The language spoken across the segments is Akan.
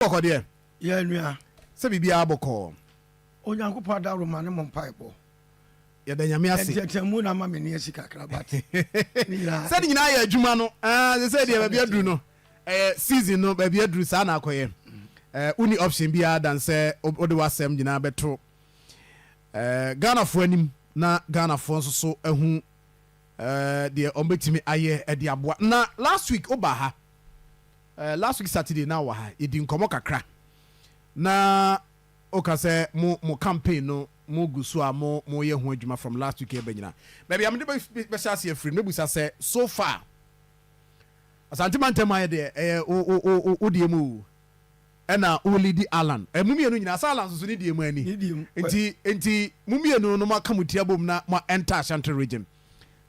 boko de ye nua se bibia boko onyankopa da roma ne mompaibo ya da nyame ase temu na ma me ne asika krabate se nyina ya adwuma no se de bibia duru no season no bibia duru sa na akoye uni option bia dan se ode wasem nyina beto Ghana fo anim na Ghana fo nso so ehu de ombetimi aye e de aboa na last week oba ha last week Saturday na wa ha edi nkomo kakra na oka se mo campaign no mo gusu a mo ye ho adwuma from last week e banyina baby am de be shase free no busa se so far asante mantema ye de o de mu ena olidi Alan mumienu nyina sa Alan so ni de mu ani enti mumienu no maka mutia bom na mo enter Ashanti region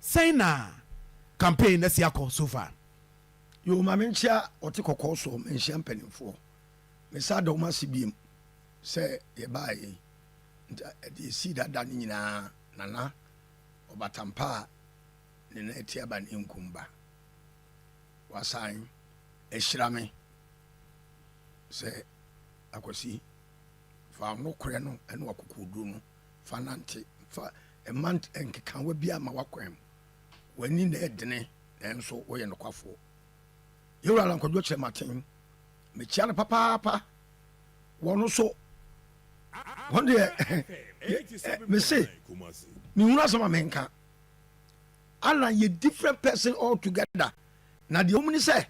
say na campaign na siako so far yo ma menchia ote kokko so menchia mpanimfo me sa do ma sibiem se ye bae de si dada ni nyina nana obatampa ne na etia ban enkumba wasan ehirame se akosi fa no kore no ene wakokodu no fa nante fa e mant enkeka wa bia ma wakwem wani na edene enso wo ye no kwafo yewura Alan Kyerematen me chia no papa wono so wonde me say me huna sama menka Alan ye different person all together na de omuni say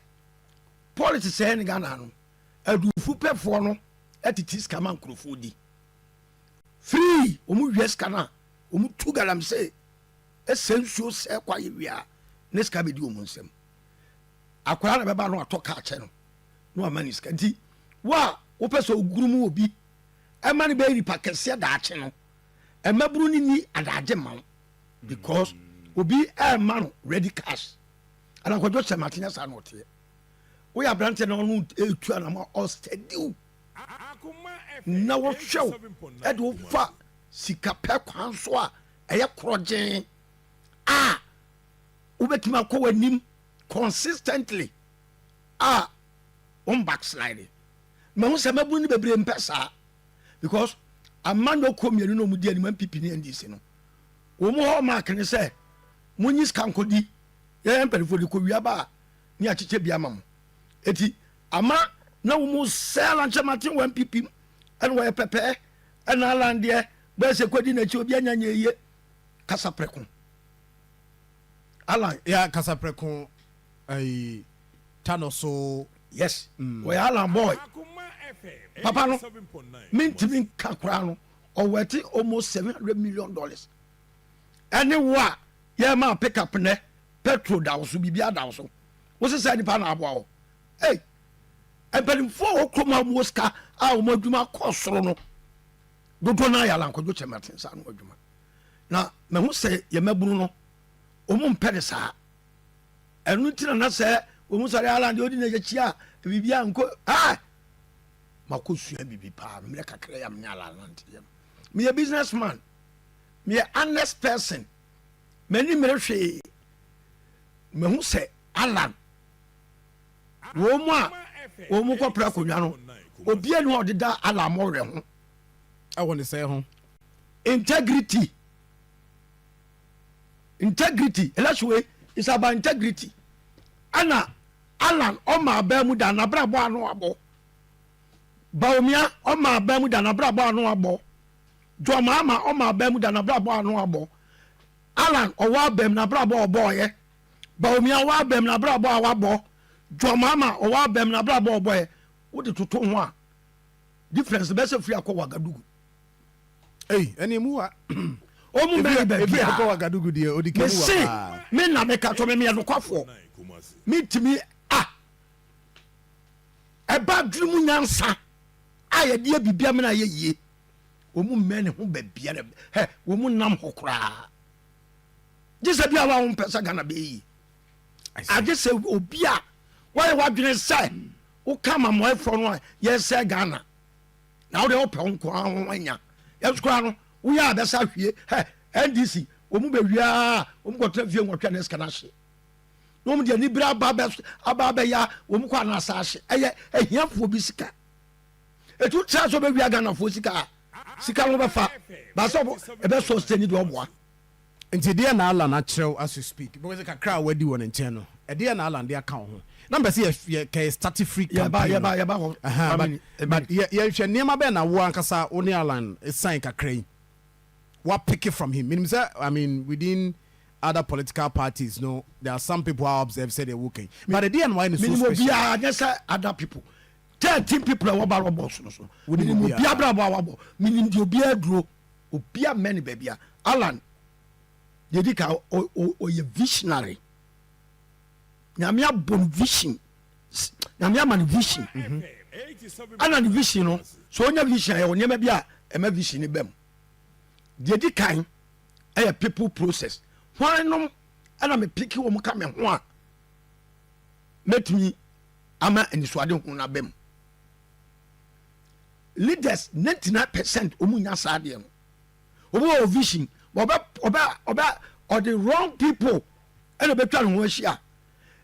politics say ni Ghana no adufu pefo no etitis kama nkrofo di free omu yes kana omu tu galam say esensuo se kwa yewia ne ska be di omu nsem akwara na beba no atoka ache no amani ska nti wa wo pese ogurumu obi emani be ri pakese da ache no emaburu ni adaje ma because obi man ready cash Alan Kyerematen sa no tie we are brante na no etu anama all steady na wo show e do fa sika pe kwan so a eye krogen ubetima ko wanim consistently backsliding ma hu se mabu ni bebre mpesa because amando komienu no mudi ani MPP ni NDC no wo mo ho mark ni se munyis kankodi ye emperifo di ko wiaba ni achiche bia mam eti ama na wo mo sell Alan Kyerematen wa MPP en wo pepe en Alan de be se kodi na chi obi anyanya ye kasa preko Alan ya kasa preko ai tanoso yes we Alan boy papa no mintimi kakra no o worth almost $700 million anywhere ye ma pick up ne petrol da so bibia da so wo se say nipa na aboa wo hey ebelin fo okroma moska a o madwuma kosoro no dodo na ya Alan Kyerematen sa no adwuma na me hu se ye maburu no o mu mpede sa enu tina na se o mu sare Alan de odi na yachia bibia nko makosua bibi pa me kakra ya me Alan ntiyam me a businessman me a honest person many mere hwe me hu se Alan wo mu ko pra konwa no obi enu odeda Alan mo re ho awon say ho integrity let's way is about integrity ana Alan o ma ba mu da na brabo anu abo baumia o ma ba mu da na brabo anu abo jo mama o ma ba mu da na brabo anu abo Alan o wa bem na brabo obo ye baumia wa bem na brabo awabo jo mama o wa bem na brabo obo ye wo de toto ho a difference be se free akwa Wagadugu eni mu wa o mu be be akwa Wagadugu de ODIKE mu wa me na me ka to me no kwafo me timi eba drum nyansa aye de bibia me na ye yie o mu me ne ho ba bia he wo mu nam hokra jese bia wa ho pesa Ghana be yi ajese obi a why wadwene say wo kama mo efro no yes say Ghana na wo de ope nko anwanya yeskura no wo ya abesa hwie he NDC wo mu be wia wo mu kotra fie nwotwa na skana hye no mu de ni bra aba ya wo mu kwa na sa hye eye ehiafo bi sika etu try so be wi Ghana for sika no be fa ba so e be so stay ni do oboa nti dia na Alan actual as you speak because kakra wadi won nchen no e dia na Alan dia account ho number say ye start free campaign ya ba but ye hwe niam be na wo ankasa oni Alan sign kakra yi what pick it from him meaning say I mean within other political parties no there are some people who observe say they working but the DNY is so special minimum just other people 13 people are about boss so minimum bia bra bo minimum di obi aduro obi a many baby Alan dedika o ye visionary nyamia bon vision nyamia man vision Alan vision no so onya vision e onya bia e ma vision bem dedikan e people process why no ana me pick wo muka me ho a metumi ama enisuade ho na bem leaders 99% omunya saade no obo vision oba or the wrong people and betwa no ahia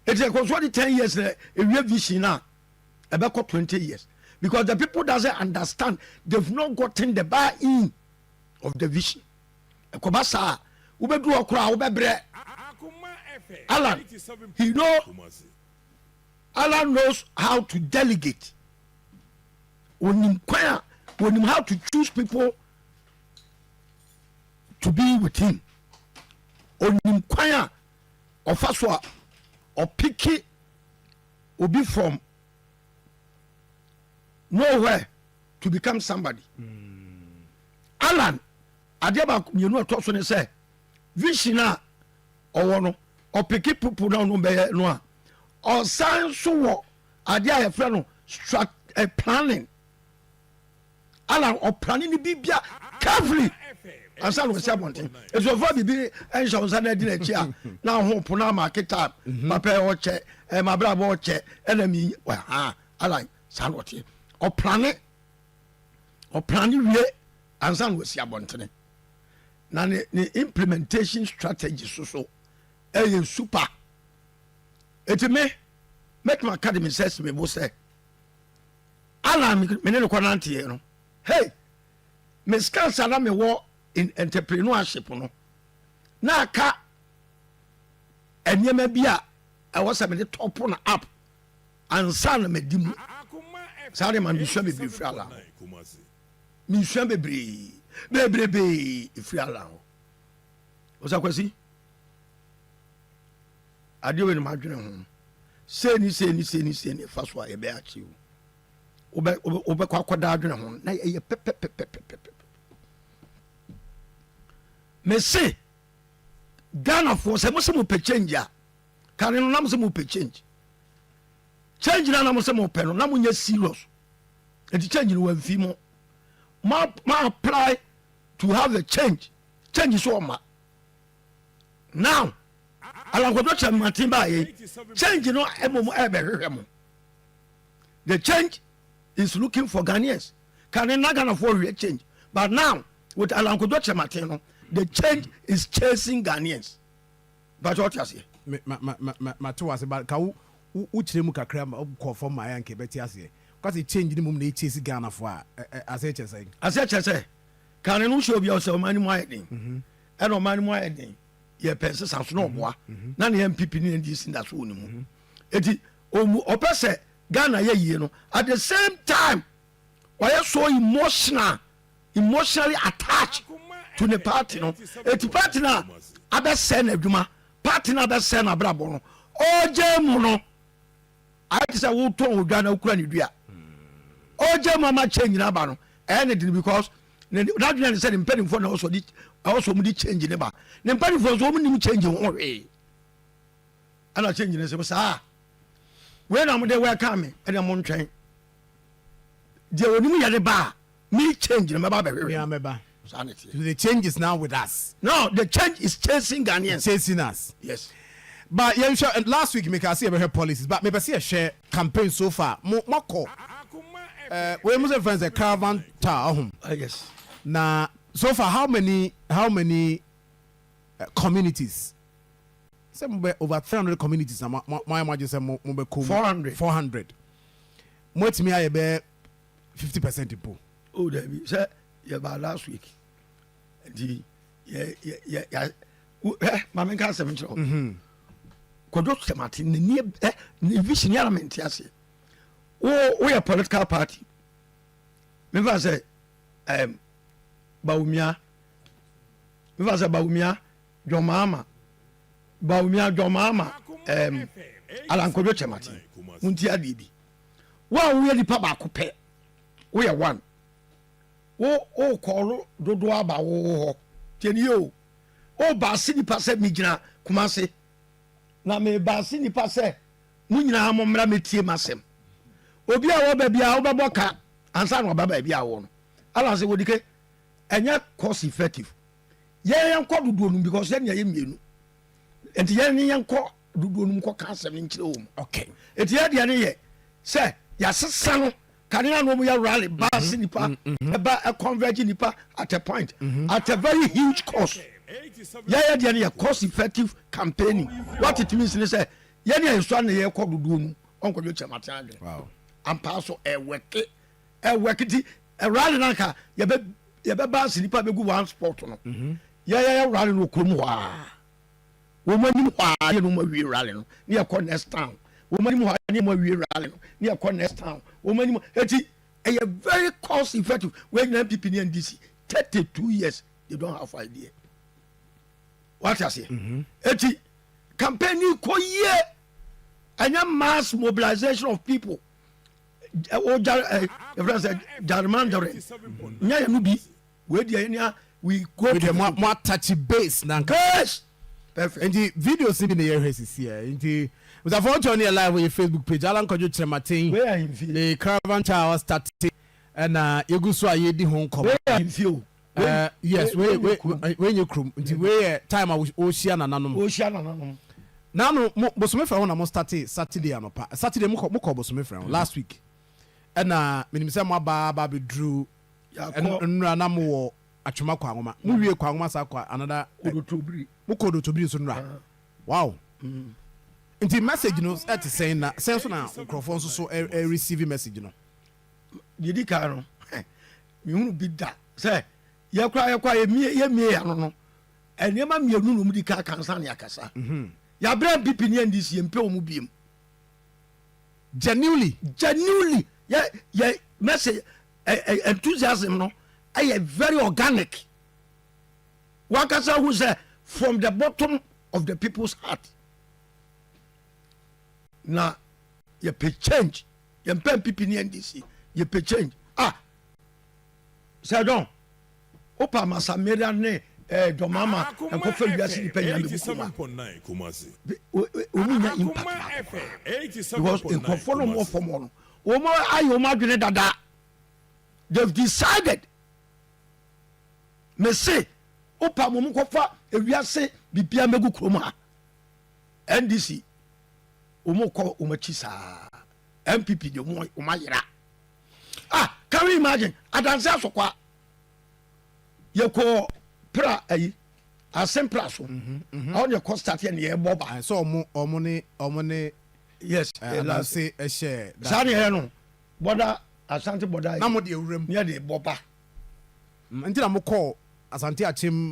it is because what 10 years e vision na e be 20 years because the people doesn't understand they've not gotten the buy-in of the vision ekobasa ubedu okra ubebre Alan Alan knows how to delegate onim how to choose people to be with him onim kwaya ofaswa or picky will be from nowhere to become somebody. Alan adeba you know talk so ne say vision or no or picky people now no be no or science so ade a friend no planning Alan or planning the bibia carefully and some will say one thing it's so far bibi and show say na di na chi a na ho po na market up papa o che my brother o che enemy Alan san what or planning we and some will say one thing na the implementation strategy so super it me make my academy says me boss say Alan me no kwanante no hey me skills ala me wo in entrepreneurship no na aka enyema bia e wo se me top na up ansa na medimu sare man bi hwa me bi fira la mi hwa bebre ifira la o sa kwasi ade we no madwene ho se ni fa so a ye be achi obe kwa kwada adwene ho na ye pepepepepepe me se Ghana for se mo se mo pe change a kare no na mo se mo pe change na mo se mo pe no na mo nya serious and change no wan fi mo ma apply to have a change so ma now Alan Kyerematen ba ye change no emo ebe hwehwe mo the change is looking for Ghanaians can na Ghana for real change but now with Alan Kyerematen no the change is chasing Ghanaians but what you say ma to was about ka u chiremu kakra ko for my anke beti ase because change ni mum na chase Ghana for as e chese can no show be yourself man mo ayedin e no man mo ayedin ye pense sanso no boa na ne MPP ni ndc nda so onimu eti omu opese Ghana ye yie no at the same time why so emotionally attached to the party no eti party na abese na adwuma party na abese na brabo no oje mu no ati say wo ton odwa na okura ne dua oje mama change na ba no anything because that you said in penny for also mu change ne ba ne penny for so mu ni change ho ana change ne se sa we na mo de we ka me e de mo ntwen de oni mu ya de ba me change ne ba be yeah meba sanity the change is now with us no the change is chasing Ghanaians chasing us yes but yeah sure last week me can see about policies but me be see share campaign so far mo call we must friends a caravan tower home yes now so far how many communities some over 300 communities my imagine say mo be 400 mo timi aye be 50% impo. Oh, there be say yeah, by last week. The yeah. Mama can't say me. Kodo Kyerematen ne vision element ase. We a political party. Me va say Baumia. Me va say Baumia Jomama. Baumia Jomama Alan Kyerematen. Munti adibi. Wa we di pa ba ko pe. We are one. Wo call dodo aba wo ho. Tieni o. O ba si ni pa se mi gina Kumase. Na me ba si ni pa se mu nyina mo mra metie masem. Obi a wo ba bia wo bebo ka ansa no ba bia wo no. Ala se wodike enya cost effective. Ye kɔ dodo no because ye mienu. Enti ye ni kɔ dodo no kɔ ka asem nkyire wo. Okay. Enti ye de ne ye se ya sesa no kanina no mu ya rally ba si nipa ba a converge nipa at a point at a very huge cost. Yeah, yeah, cost effective campaigning. What it means is say, yeah, yeah, so na ye call do Uncle Kyerematen. Wow. And pass a work it, a rally nanka, ye be ba sniper be go one spot no. Yeah, rally no krum wa. Woman ni wa ye no ma wi rally no. Near call next town. Woman ni wa ni ma wi rally no. Near call next town. Woman ni eti a very cost effective when you people in DC 32 years they don't have idea. What I say? Eti campaigning ko ye anya mass mobilization of people. O Jarman nya no bi we dey nya we go with the more touchy base na. Yes. Perfect. And the videos in the year is here. And the with a photo on your live on your Facebook page, Alan Kyerematen. Where are you feel? The caravan tower started and you so ye di home come. Where are you feel? Yes, when you crum the time I was ocean and nanom. Ocean and nanom. Now no bosome fra won na mo start Saturday anopa. Saturday mo bosome fra last week. And minim say mo ba be drew and nra mo wo atwoma kwa ngoma. Mo wie kwa ngoma sa kwa another odotobri. Mo kodotobri so nra. Wow. Inti message no at saying na say so na microphone so receive message no. Yedi ka no. Mi hunu bi da. Say ye kwa ye mie ya no enema mienu no mu di ka kansa ne akasa ya bra pipi ne ndisi ye mpe o mu biem genuinely ye message enthusiasm no ay very organic wakasa who say from the bottom of the people's heart na ye pe change ye mpe pipi ne ndisi ye pe change say don opa masamera ne domama en ko fe biasi di penya me Kumasi. Omunya impact because in conform more from one omo ayo ma dwene dada they've decided me say opa mo ko fa ewiase bibia megu kroma NDC omo ko omachi sa MPP de omo yira can you imagine adanse asokwa yeko pra ayi asempla so on your cost start and ye boba so omone yes la say e share sani he no boda asante boda na mo de ewrem near the boba nti na mo call asante achim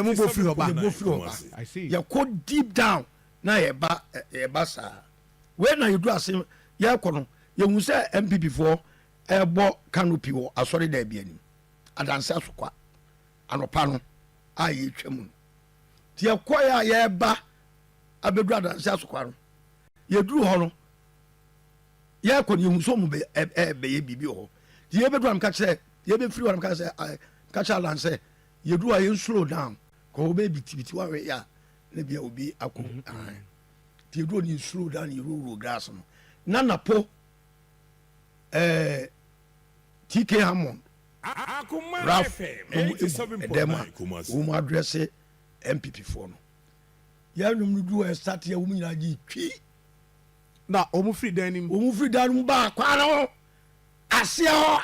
mo go free oba I see you go deep down na ye ba sa when you do asem ye kono ye hu say MPP for ebo canopy wo asori da bia ni adanse asokwa anopa no aye twam ti ekoya ye ba abedu adanse asokwa no ye duru ho no ye ko ni hu so mu be ye bibi ho ti ye bedu am ka kire ye be free am ka say ka cha lan say ye duru aye slow down ko be bitibiti wa we ya na bia obi akọ ti duru ni slow down ye ro grass no na napo TK Hammond Akoma Ralph FM 87.9 Kumasi. Who address MPP for no. Ya no do a start ya woman na gi twi. na omu free dan nim Omu free dan ba kwa no. Asia.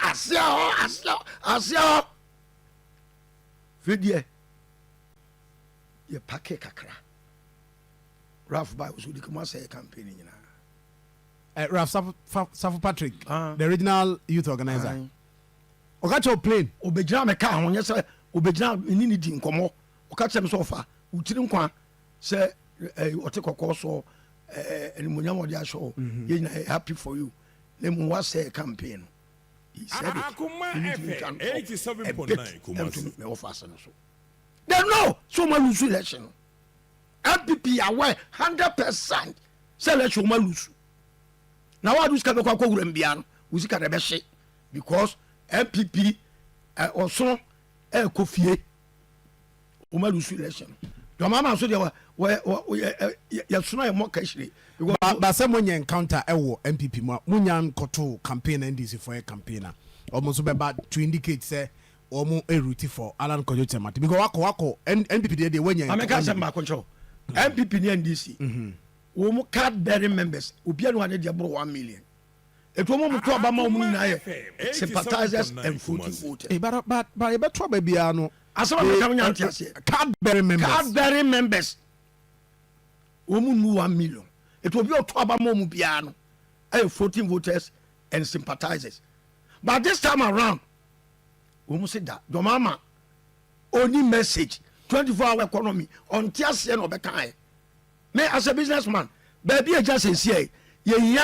Fidie. Ye packet kakra. Ralph ba so di kuma say campaign nyina. Ralph Safu Patrick, the original youth organizer. Okacho plane. Obejina me ka ho nyese obejina ni ni di nkomo. Okache me so fa. Utiri nkwa se ote kokko so animunyam odi asho. You happy for you. Nemu wa say campaign. He said Akoma FM 87.9 Kumasi. Me offer so. They know so ma lose election. MPP aware 100% say election ma lose. Now what do ska be kwa kogura mbia no? Usika de be hye because MPP also kofie o ma lose election. Your mama so there ya suna e mo ka hire ba say mo nya encounter wo MPP mo nya nkoto campaign NDC for a campaigner almost be bad to indicate say omo route for Alan Kyerematen because wako NPP dey when nya America say ma control MPP ni NDC wo mo card bearing members obi anu ade dey bro 1 million eto mo to aba ma mo nyina ye sympathizers and voting voters but e be to ba bia no asama me kam nya antiase card bearing members wo mo nu 1 million eto obi o to aba ma mo bia no voting voters and sympathizers but this time around we must say that your mama only message 24-hour economy on tiase no be kan me as a businessman baby e just say ye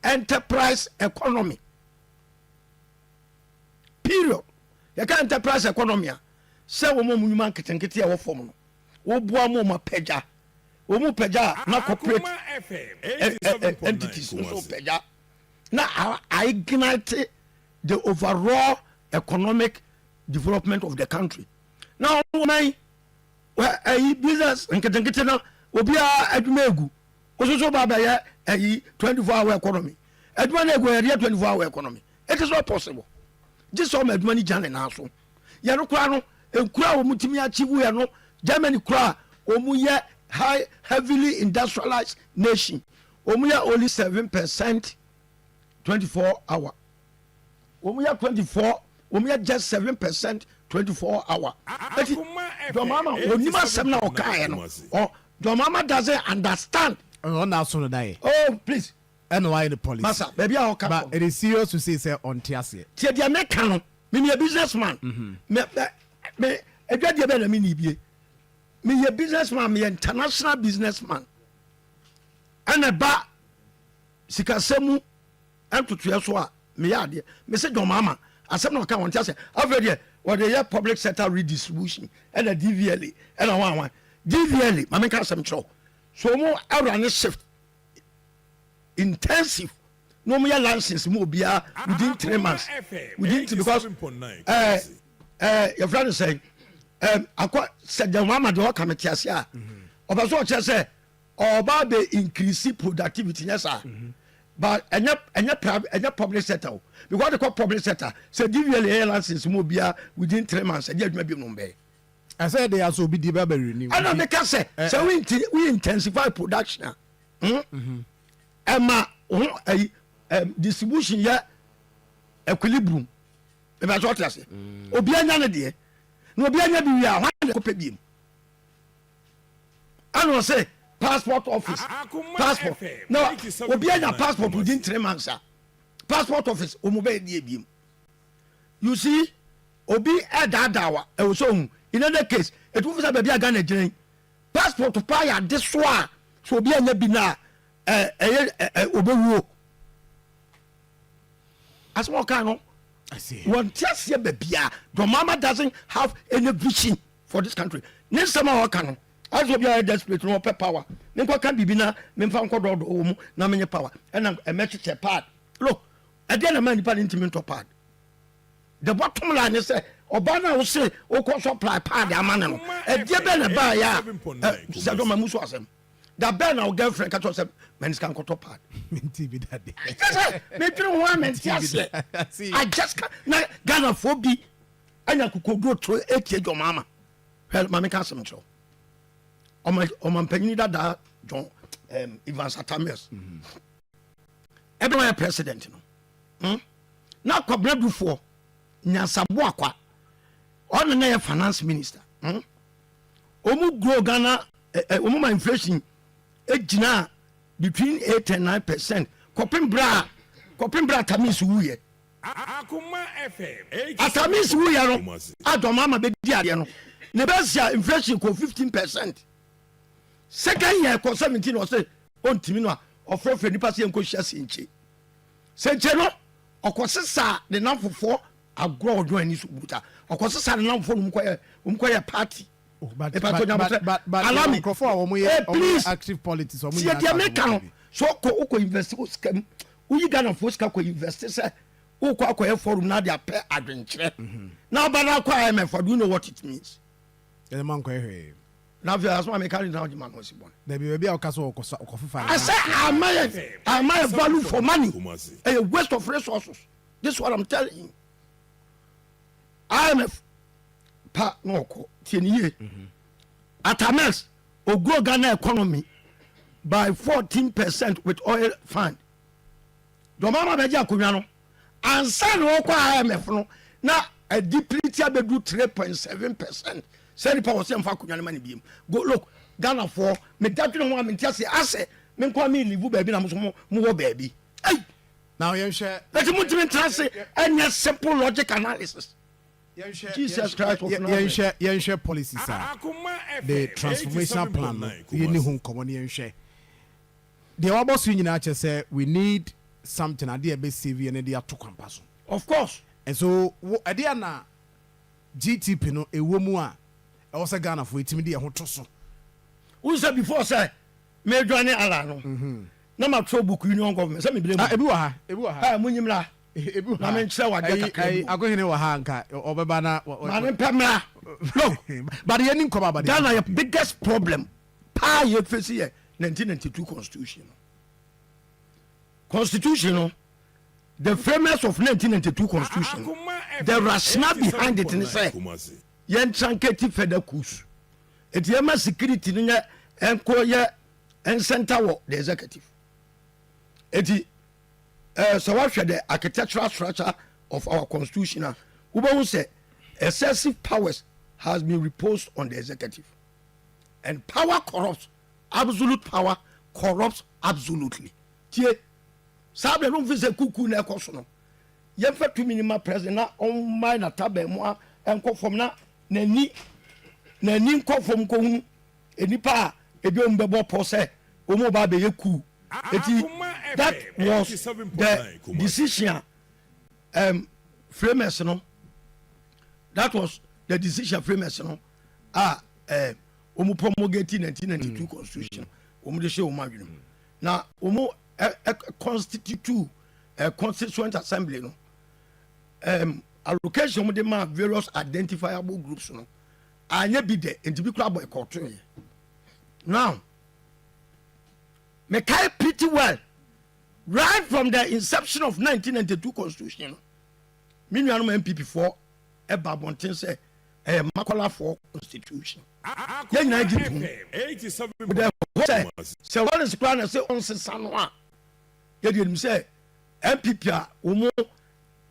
enterprise economy period ye ka enterprise economy say wo mo nyuma nketenkete e wo fom no wo boa mo ma pagya wo mo pagya na corporate entities so pagya na I ignite the overall economic development of the country. Now my business nketenkete na obi a adwuma egu ososo baba ya 24-hour economy adwuma na egu ya 24-hour economy. It is not possible. Just all adwuma ni jane na so ya no kura no enkura wo mutimi achieve ya no Germany kura omu ye heavily industrialized nation omu ya only 7% 24-hour omu ya 24 omu ya just 7% 24-hour. Your mama onima sem na okaye no or your mama doesn't understand. Oh now so die. Oh please. And why the police? Massa, baby I okay. But it is serious to say on tiase. Tie dia make no. Me a businessman. Me edwa dia be na me ni bie. Me a businessman, me international businessman. Ana ba sikasemu entoto so a me ya de. Me say your mama asem na ka won tiase. Afre or the year public sector redistribution and a DVLA and a one DVLA I mean some show so more around shift intensive no more license more be within 3 months within because your friend is saying I said the mama do come to us here or so just say or about the increase productivity yes sir but and your public sector because the public sector say DVLA license mo bia within 3 months and you be no be I said they are so be developed renew and they can say so we intensify production Emma distribution ya equilibrium e ba so class obi anya ne de no obi anya bi wi a hwan ko pe biem and say passport office passport no obi anya passport within 3 months passport office omube die biem you see obi edadawa e wo so hu in other case it will say baby aga na giren passport to pay at this one so obi anya bi na obewu as what kind of I see one just here baby your mama doesn't have any vision for this country next summer what kind as we are desperate no power me ko kan bibina me fa nko do mu na me power and a message part look again a man dependent to part the bottom line is say obana wo say o ko supply pad amana no e die be na ba ya say do mamuso asem da be na o girlfriend ka to say men can ko top pad minti bi that day me tru one men see I just na Ghana phobi anya kukogo to etie jo mama hell mama ka sem cho o man panyini da John Evans Atamius everyone president no na kwabna dufo nyasabo akwa on na finance minister omu grow Ghana omu ma inflation ejina between 8 and 9% kopim bra tamis wuye Akoma FM atamis wuye no adoma ma be di ade no ne besia inflation ko 15%. Second year ko 17 o say ontimi no ofrofre nipa se enko hia senche senche no okosesa de namfofo agro odo ani so buta okosesa de namfofo no mkoye party. But please active politics or so ko invest scam we Ghana for ska ko invest say o ko akoye forum na dia pay adwenkyere na bana ko IMF, do you know what it means? The man ko ehwe na via as me carry down the man was born there be o kaso o kofifa. I say am I value for money, a waste of resources. This is what I'm telling you. IMF pa no ko tieniye atames o grow Ghana economy by 14% with oil fund. Do mama beji akonwa no ansa no ko IMF no na a deplete abedu 3.7%. Say the power sem fa akonwa no mani biem. Go look Ghana for me datu no mo amenti ase me nko me live baby na mo wo baby. Hey, now you share let me translate any simple logic analysis. Jesus Christ yen share policy sir. The transformation plan you ni hu nkomo ni yen share. The wabos you nyina che say we need something ade be save and dey atokwanpa so. Of course. And so ade na GTP no ewo mu a e wo say Ghana for etimi de ho to so. Who said before say me join Alan no. Na ma tro book union government say me bele. Ebi wa ha. Ah munyimla. Na men say wa de kakra. Agohene wa ha nka obeba na man pemra. Look, but yen nko ba Ghana your biggest problem pa ye face here 1992 constitution, the framers of 1992 constitution, the rationale behind it in say yen tranketi federal coups it yema security ni enko ye en center wo the executive eti so what the architectural structure of our constitution we won't say excessive powers has been reposed on the executive, and power corrupts. Absolute power corrupts absolutely. Tie sabe no vise kuku na ekoso no ye fa 2 minima president na on my na tabe mo enko fom na nani nko fom ko hu enipa ebi on bebo pose o mo ba be ye ku eti that was the decision framers no that was the decision framers no omu promulgate 1992 constitution omu de she omu adwene na omu constitute constituent assembly no allocation omu de ma various identifiable groups no anya bi de enti kura boycott ye now me kai pretty well right from the inception of 1992 constitution me nuanom MPP for e ba bonten say Makola for constitution. Yeah, you know, 87. So what is plan? Say on San Juan. You didn't say MPP umo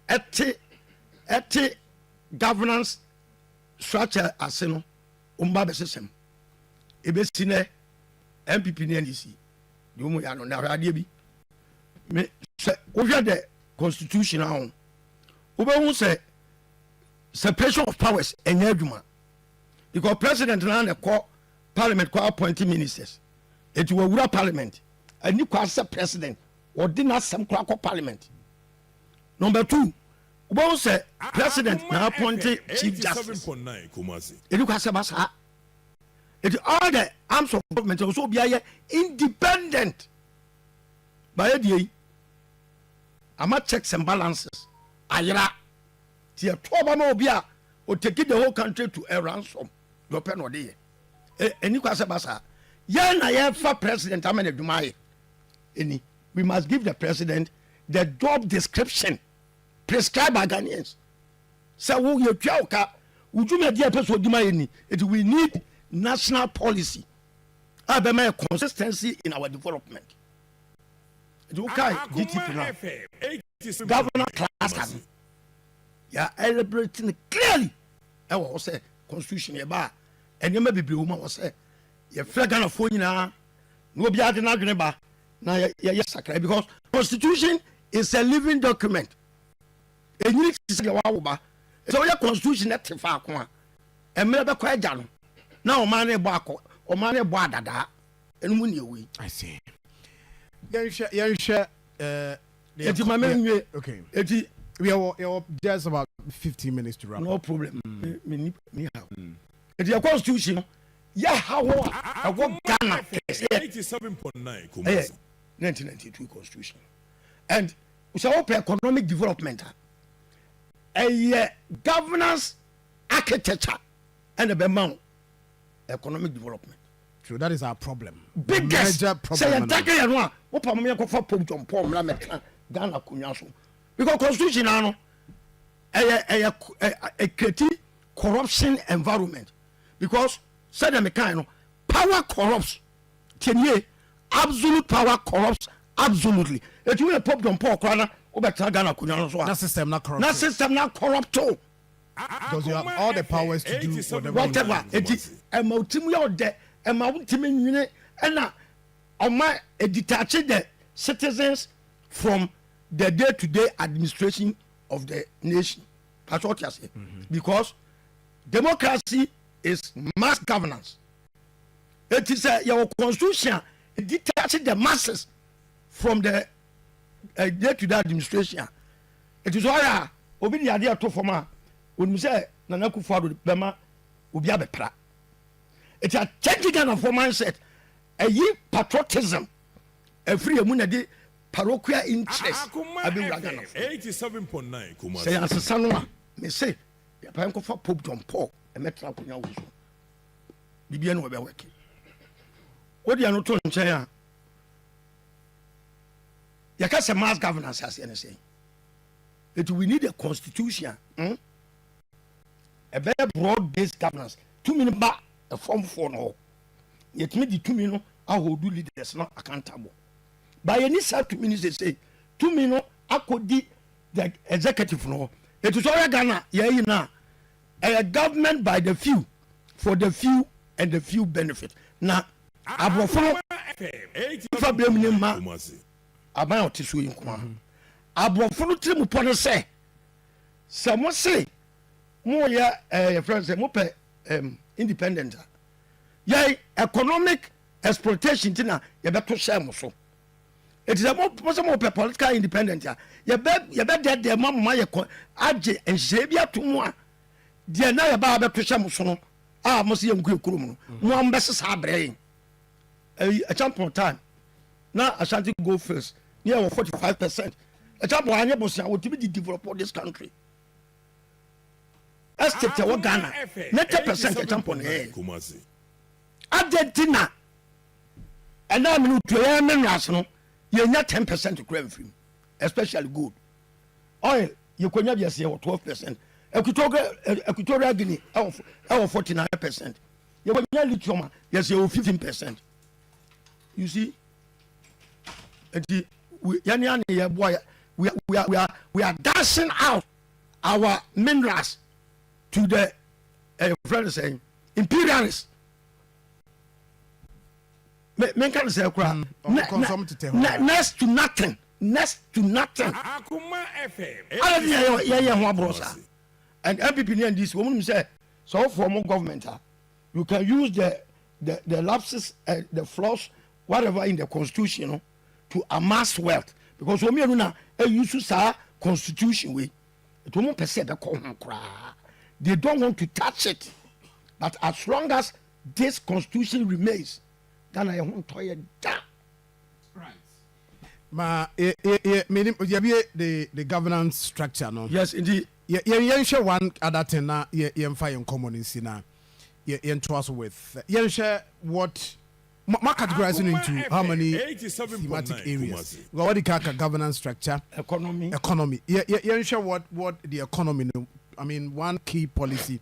eti governance structure aseno umba system. Ebe sine MPP ni NDC. The umo ya no na radio bi. Me say over the constitution now. Ube who say separation of powers and adwuma because president na the call parliament call appointing ministers it will rule parliament and you call president or didn't some call parliament. Number 2 we say president na appointing chief justice it you call basa it all the arms of government also be independent by the ama checks and balances ayra tie toba ma obia o take the whole country to a ransom do pen ode eni kwase basa ye na ye fa president amene dumaye eni we must give the president the job description prescribed by Ghanaians so wo ye twa oka uduma dia person dumaye ni it we need national policy abema consistency in our development it okay GTP now governor class ya elaborating clearly e wo say constitution ye ba enema bebre wo ma wo say ye flag na fo nyina no obi ade na adwene ba na ya sakra because constitution is a living document. Enyiri tise ya wawoba. So your constitution net fa ko a. Emre be kwa agya no. Na o man na ebo akọ, o man na ebo adada. Enu mu ne ewi. I see. Yansha Eti ma menwe. Okay. Eti we are just about 15 minutes to wrap. No problem. Me how. Eti your constitution ya hawo a wo Ghana 87.9 Kumasi. 1992 constitution. And we shall open economic development. A governance architecture and a bemount economic development. True, that is our problem. Biggest major problem. Say you no. What problem you go for John Paul Mlamet Ghana kunyaso. Because constitution ano a create corruption environment. Because said the kind power corrupts. Tenye absolute power corrupts absolutely. If you pop John Paul Krana obeta Ghana kunyaso. That system not corrupt. That system not corrupt too. Because you have all the powers to do whatever it is. And ultimately out there, and my ultimate and now on my detach the citizens from the day-to-day administration of the nation. That's what you say. Because democracy is mass governance. It is your constitution detaching the masses from the day-to-day administration. It is why obi the idea to form when you say Nana Kufuor Bema will be a betra. It's a changing kind of mindset. A ye patriotism, a free amunadi parochial interest. Akoma 87.9 Kumasi. Say as a sanwa, me say, the Panko for Pope John Paul, a metra punya wusu. Bibian will be working. What do you know to say? You can't say mass governance as anything. It we need a constitution. A very broad-based governance. 2 minutes back, a form for no. Yet me the 2 minutes, I will do leaders not accountable. By any side 2 minutes, they say 2 minutes, I could be the executive no. It is all Ghana, yeah, now. A government by the few, for the few and the few benefit. Now, I will follow. About to swing. I will follow Tim upon say. Someone say. More friends say more independent. Yeah, economic exploitation tina you better share mo so. It is a more political independent. You bet that the mama my aje and shebia to mo. Dia na ya ba better share mo so no. Ah mo se yam kurom no. Mo am bese sa brain. A champion time. Now Ashanti go first. Near 45%. A champion anya bosia will be develop this country. Estate wa Ghana 90% champion here. Argentina and now me to minerals no you nya 10% to crave free, especially gold. Oil you konya be say 12%. Equatorial Guinea 49%. You konya lithium yes 15%. You see we are dashing out our minerals to the friend saying imperialists. Men can say next to nothing. Akoma FM. And MPP and this woman say so for more government you can use the lapses the flaws whatever in the constitution, you know, to amass wealth because when we now use our constitution way it won't perceive the cry. They don't want to touch it. But as long as this constitution remains, then I won't tell you that. Right. Ma, the governance structure, no? Yes, indeed. You share one other thing now, you find in common in Sina. You entrust with. You share what. Categorizing into how many thematic areas? What the governance structure? Economy. You share what the economy. I mean, one key policy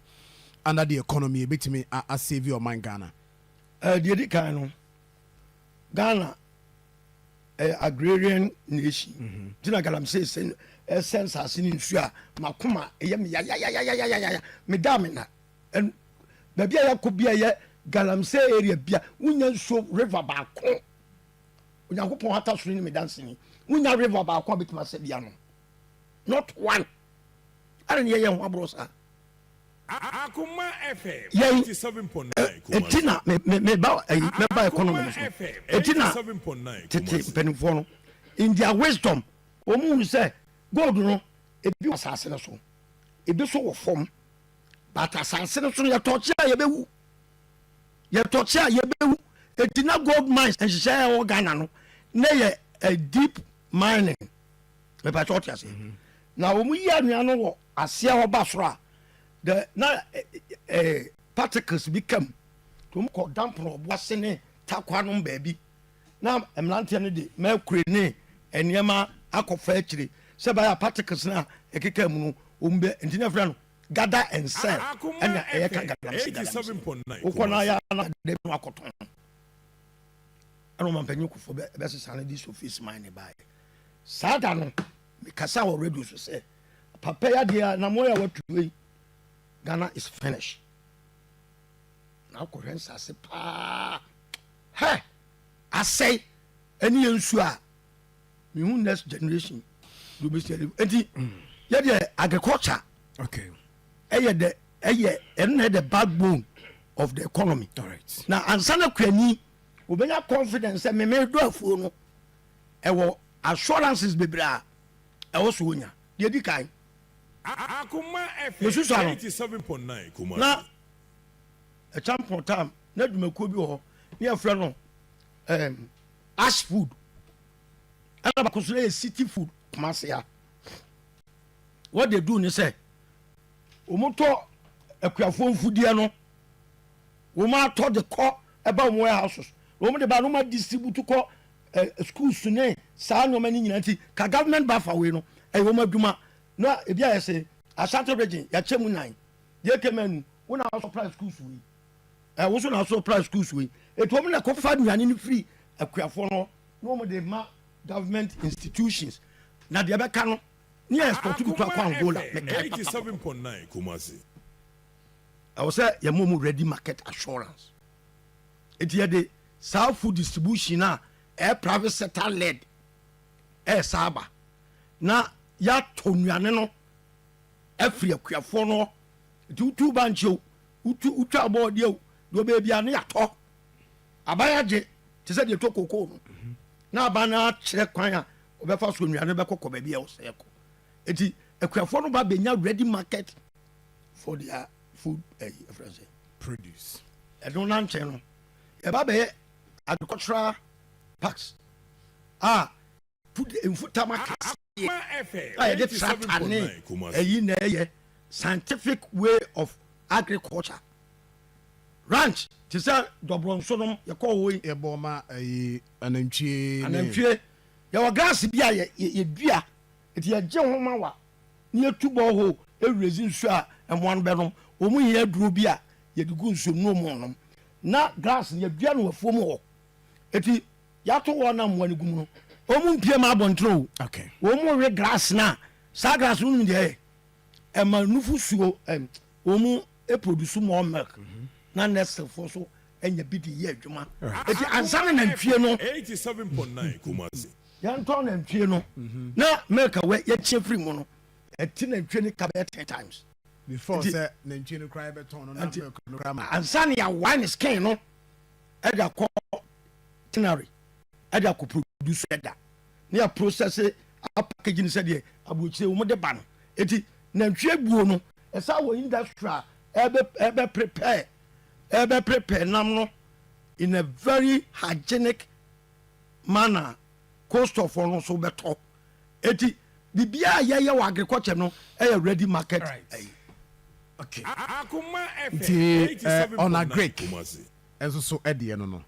under the economy, a bit to me, a savior of mine, Ghana. The Ghana, agrarian nation. Tina Galam says, sense as in Sua, Makuma, Medamina, and maybe I could be a Galamsey area, Union Soap River Back. onyankopɔn hata soro ni me dance ni wonya river ba akwa betima se bia no not one ara ne yɛ ho abro sa Akoma FM Yɛn- 87.9 etina me ba economy no so etina 87.9 tete mpanimfoɔ no in their wisdom wɔn mu sɛ gold no ebi wɔ asase no so ebi so wɔ fam but asase no so no yɛtɔkye a yɛbɛwu etina gold mines nhyehyɛ a ɛwɔ Ghana no ne yɛ a deep mining mepatɛ ɔte ase na wɔn yi anua no wɔ aseɛ hɔ ba soro a na particles bi kam to wɔn kɔ damp na ɔboa se ne takwa no baabi na mmeranteɛ no de mercury ne nneɛma akɔfa akyire sɛ bɛyɛ particles na ɛkeka mu no wɔn bɛ nti ne fira no gather and sell ɛna ɛyɛ ka galamsey 87.9 wokɔ na yɛ ana de no akɔtɔn ɛna ɔma mpanyin kofo bɛsesa no de sofis mine ne baeɛ saa da no mekasa wɔ radio so sɛ papa yɛ adeɛ na moyɛ watuo yi Ghana is finished na akɔhwɛ nsase paa hɛ asɛe ɛne yɛ nsu a mehu next generation de obɛsi enti yɛdeɛ agriculture Okay. ɛyɛ the backbone of the economy. All right. Na ansa na kwani obenya confidence sɛ meme do afuo no ɛwɔ assurances bebree a ɛwɔ so onya deɛ di kan Akoma Yesu sa no. FM 87.9 Kumasi. na ɛchampɔn tam na dwumakuo bi wɔ hɔ ne yɛfrɛ no ash food ɛna baako so yɛ city food Kumasi a what they do ne sɛ wɔmotɔ akuafoɔ mfudeɛ no wɔn atɔ de kɔ ɛba wɔn warehouses wɔn de ba no ma distribute kɔ schools ne saa nneɛma ne nyinaa ti ka government ba fa wei no ɛyɛ wɔn adwuma na ebi ayɛ sɛ Ashanti region yɛakyɛ mu 9 deɛ kɛmɛ nu wɔn na supply schools wei wɔn so na supply schools wei etu wɔn na kɔfa nnuane no firi akuafoɔ no na wɔn de ma government institutions na deɛ bɛka no ne yɛ export bi to akɔ Angola FM 87.9 Kumasi. ɛwɔ sɛ yɛma mu ready market assurance ɛti yɛde saa food distribution a ɛyɛ private sector led ɛyɛ saa aba na yɛatɔ nnuane no afiri akuafoɔ no nti wotu ba nkyɛw wotwa abɔɔdeɛ o deɛ ɔbɛɛbia ne yɛatɔ aban agye te sɛ deɛ ɛtɔ kokoo no na aban no akyerɛ kwan a ɔbɛfa so nnuane bɛkɔkɔ baabi a ɛwɔ sɛ ɛkɔ ɛti akuafoɔ no ba bɛnya ready market for their food Produce. ɛno na nkyɛn no yɛba bɛyɛ agricultural parks a food mfutama kɛseɛ Akoma FM a yɛde tractor ne 87.9 Kumasi. ɛyi na ɛyɛ scientific way of agriculture ranch te sɛ dɔborɔnso nom yɛkɔ wɔ yi Yɛbɔ ma anantwie. anantwie yɛwɔ grass bi a yɛdua nti yɛgye ho ma wa ne yɛtu bɔ hɔ ɛwurɛsi nsu a ɛmoa no bɛnom ɔmu yɛ aduro bi a yɛde gu nsuom no mu nom na grass no yɛdua no wafuo mu hɔ ɛti yɛato wɔ na mmoa no gu mu no ɔmu mpie ma abɔntene o Okay. ɔmu we grass no a saa grass no nom deɛ ɛma nufu suo ɔmu ɛproduce more milk na nestlefoɔ so ɛnya bi de yɛ adwuma ɛti ansa no nantwie no 87.9 Kumasi. yɛntɔ nantwie no na milk a yɛkyɛ firi mu no ɛti nantwie no ka bɛyɛ 10 times Before Nti- say nantwie no cry beton no na Nti- milk no cry ma. ansa ne yɛawa ne skin no ɛde akɔ tinary ɛde akɔ produce ɛda ne yɛ process apackage no sɛdeɛ aburokyire wɔn de ba no eti nantwie buo no ɛsa wɔ industry a ɛbɛ prepare nam no in a very hygienic manner cost of no so bɛtɔ eti biribiara yɛyɛ wɔ agriculture no ɛyɛ ready market. Right. Okay. Akoma Nti, FM on a 87.9 Greek. Kumasi. Ɛnso so ɛdeɛ no no.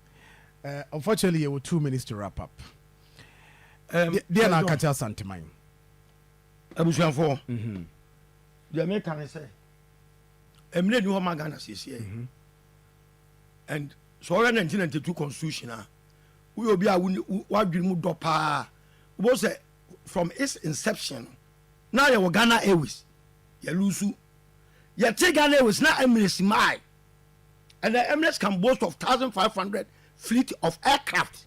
Unfortunately, you were 2 minutes to wrap up. Deɛ na akakyɛ asanteman. abusuafoɔ deɛ meka ne sɛ ɛmmerɛ ni hɔ ma Ghana siesie and sɛ ɔyɛ 1992 constitution a woyɛ obi a woadwene mu dɔ paa wobɔ sɛ from its inception na yɛwɔ Ghana Airways yɛlusu yɛte Ghana Airways na Emirates mae and the Emirates can boast of 1,500 fleet of aircraft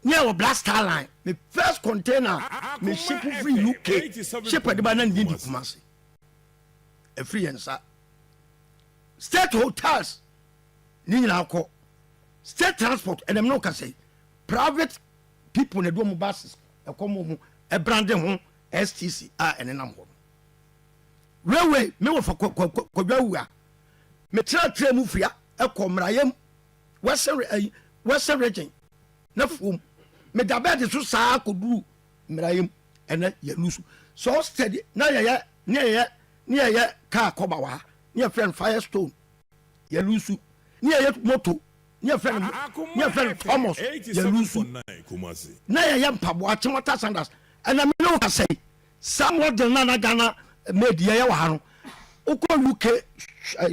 near Black Star Line. The first container, me ship free UK, ship at the banana in Kumasi. A free answer. State hotels, Nina Ko, state transport, and I'm not going to say private people in the Domo buses, a common, a branding home, STC, and a number. Railway, me for Kogawa, Metra Tremufia, a comrayem, Western region, no foom, me da bed is so sa could do, Mrayem, and then you lose. So steady, near car Kobawa, near friend Firestone, you lose, near yet moto, near friend Thomas, you lose. Near yam Pabwa, Chimata Sanders, and I know I say, somewhat the Nana Ghana made the Yawan, Oko UK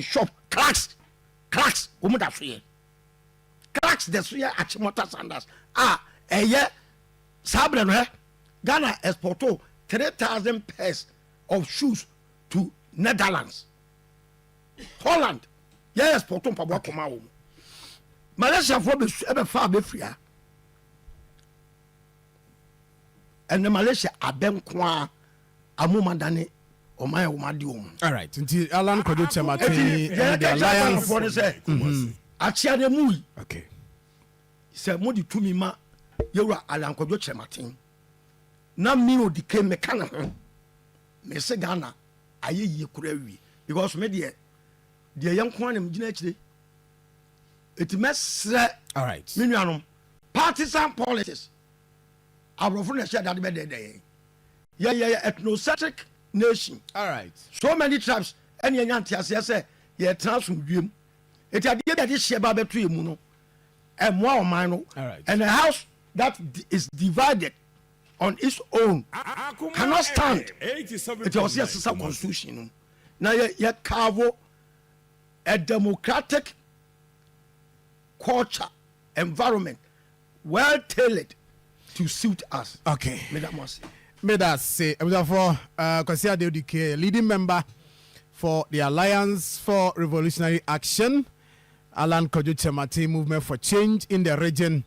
shop, cracks, woman that free. Cracks the three at Chimata Sanders. A year, Sabran, Ghana exporto 3,000 pairs of shoes to Netherlands. Holland, yes, exporto Pabwa. Malaysia for ever far be free. And the Malaysia abem kwa amumandane o my umadium. All right, until Alan Kyerematen the alliance for the achia de mui. Okay. Se modi tumi ma yewra Alan Kyerematen. Na mi ODIKE me kana ho. Me se Ghana aye yi kura wi because me de yanko anem gina akire. It mesre. All right. Minuanom partisan politics. Abrofo na share that be there. Yeah, ethnocentric nation. All right. So many tribes and yantias say ye transum wiem. It had the share ba between mu no. And more mine. All right. And a house that is divided on its own cannot stand. It was just a constitution. Now you carve a democratic culture environment well tailored to suit us. Okay. May that say, for Kwasi ODIKE, leading member for the Alliance for Revolutionary Action, Alan Kyerematen Movement for Change in the region.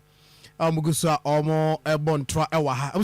Muguswa Omo Ebon Tra Ewaha.